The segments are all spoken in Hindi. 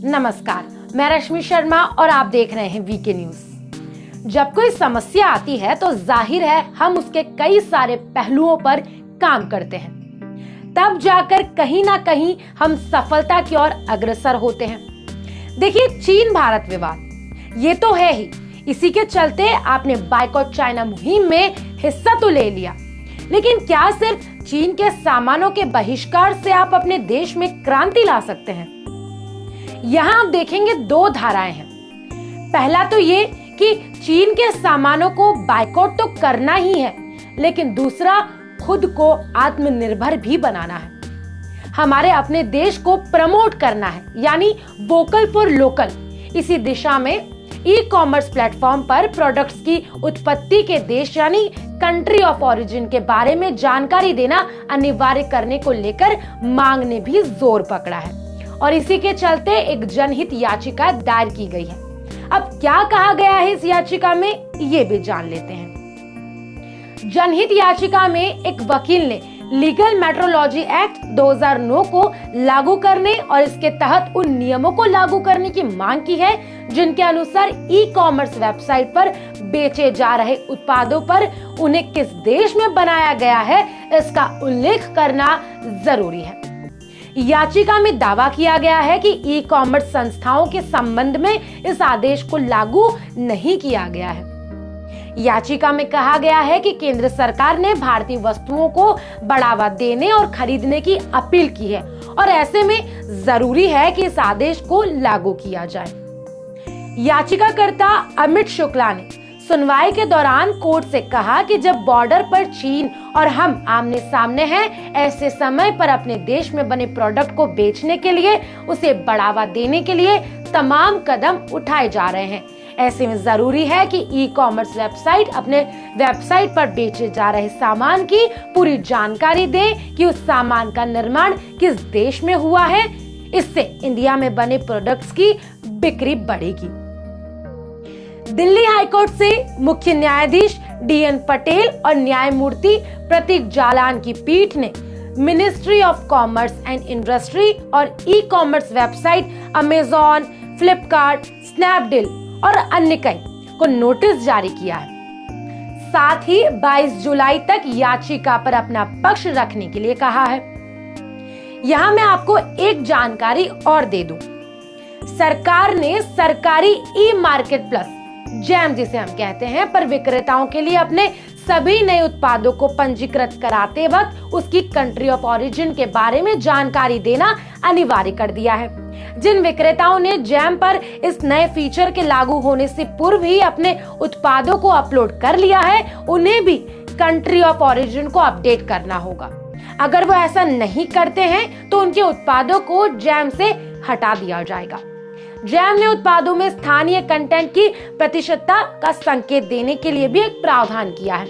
नमस्कार, मैं रश्मि शर्मा और आप देख रहे हैं वीके न्यूज। जब कोई समस्या आती है तो जाहिर है हम उसके कई सारे पहलुओं पर काम करते हैं, तब जाकर कहीं ना कहीं हम सफलता की ओर अग्रसर होते हैं। देखिए, चीन भारत विवाद ये तो है ही, इसी के चलते आपने बायकॉट चाइना मुहिम में हिस्सा तो ले लिया, लेकिन क्या सिर्फ चीन के सामानों के बहिष्कार से आप अपने देश में क्रांति ला सकते हैं? यहाँ आप देखेंगे दो धाराएं हैं। पहला तो ये कि चीन के सामानों को बायकॉट तो करना ही है, लेकिन दूसरा खुद को आत्मनिर्भर भी बनाना है। हमारे अपने देश को प्रमोट करना है, यानी वोकल फॉर लोकल। इसी दिशा में ई कॉमर्स प्लेटफॉर्म पर प्रोडक्ट्स की उत्पत्ति के देश यानी कंट्री ऑफ ओरिजिन के बारे में जानकारी देना अनिवार्य करने को लेकर मांग ने भी जोर पकड़ा है और इसी के चलते एक जनहित याचिका दायर की गई है। अब क्या कहा गया है इस याचिका में, ये भी जान लेते हैं। जनहित याचिका में एक वकील ने लीगल मेट्रोलॉजी एक्ट 2009 को लागू करने और इसके तहत उन नियमों को लागू करने की मांग की है जिनके अनुसार ई कॉमर्स वेबसाइट पर बेचे जा रहे उत्पादों पर उन्हें किस देश में बनाया गया है इसका उल्लेख करना जरूरी है। याचिका में दावा किया गया है कि ई कॉमर्स संस्थाओं के संबंध में इस आदेश को लागू नहीं किया गया है। याचिका में कहा गया है कि केंद्र सरकार ने भारतीय वस्तुओं को बढ़ावा देने और खरीदने की अपील की है और ऐसे में जरूरी है कि इस आदेश को लागू किया जाए। याचिकाकर्ता अमित शुक्ला ने सुनवाई के दौरान कोर्ट से कहा कि जब बॉर्डर पर चीन और हम आमने सामने हैं, ऐसे समय पर अपने देश में बने प्रोडक्ट को बेचने के लिए, उसे बढ़ावा देने के लिए तमाम कदम उठाए जा रहे हैं। ऐसे में जरूरी है कि ई कॉमर्स वेबसाइट अपने वेबसाइट पर बेचे जा रहे सामान की पूरी जानकारी दे कि उस सामान का निर्माण किस देश में हुआ है। इससे इंडिया में बने प्रोडक्ट्स की बिक्री बढ़ेगी। दिल्ली हाईकोर्ट से मुख्य न्यायाधीश DN पटेल और न्यायमूर्ति प्रतीक जालान की पीठ ने ministry of commerce and industry और e commerce website Amazon, Flipkart, Snapdeal और अन्य कई को नोटिस जारी किया है। साथ ही 22 जुलाई तक याचिका पर अपना पक्ष रखने के लिए कहा है। यहाँ मैं आपको एक जानकारी और दे दूं। सरकार ने सरकारी ई मार्केट प्लस जैम जिसे हम कहते हैं पर विक्रेताओं के लिए अपने सभी नए उत्पादों को पंजीकृत कराते वक्त उसकी कंट्री ऑफ ओरिजिन के बारे में जानकारी देना अनिवार्य कर दिया है। जिन विक्रेताओं ने जैम पर इस नए फीचर के लागू होने से पूर्व ही अपने उत्पादों को अपलोड कर लिया है, उन्हें भी कंट्री ऑफ ओरिजिन को अपडेट करना होगा। अगर वो ऐसा नहीं करते हैं तो उनके उत्पादों को जैम से हटा दिया जाएगा। जैम ने उत्पादों में स्थानीय कंटेंट की प्रतिशतता का संकेत देने के लिए भी एक प्रावधान किया है।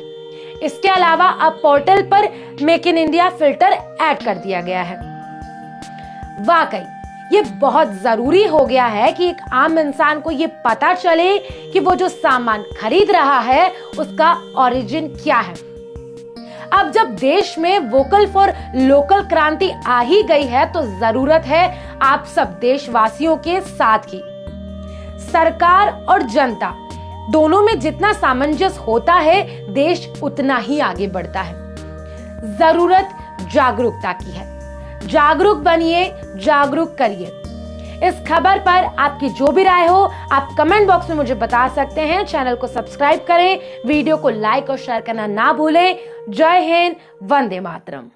इसके अलावा अब पोर्टल पर make in India filter add कर दिया गया है। वाकई ये बहुत जरूरी हो गया है कि एक आम इंसान को ये पता चले कि वो जो सामान खरीद रहा है उसका ओरिजिन क्या है। अब जब देश में वोकल फॉर लोकल क्रांति आ ही गई है तो जरूरत है आप सब देशवासियों के साथ की। सरकार और जनता दोनों में जितना सामंजस्य होता है, देश उतना ही आगे बढ़ता है। जरूरत जागरूकता की है। जागरूक बनिए, जागरूक करिए। इस खबर पर आपकी जो भी राय हो आप कमेंट बॉक्स में मुझे बता सकते हैं। चैनल को सब्सक्राइब करें, वीडियो को लाइक और शेयर करना ना भूलें। जय हिंद, वंदे मातरम।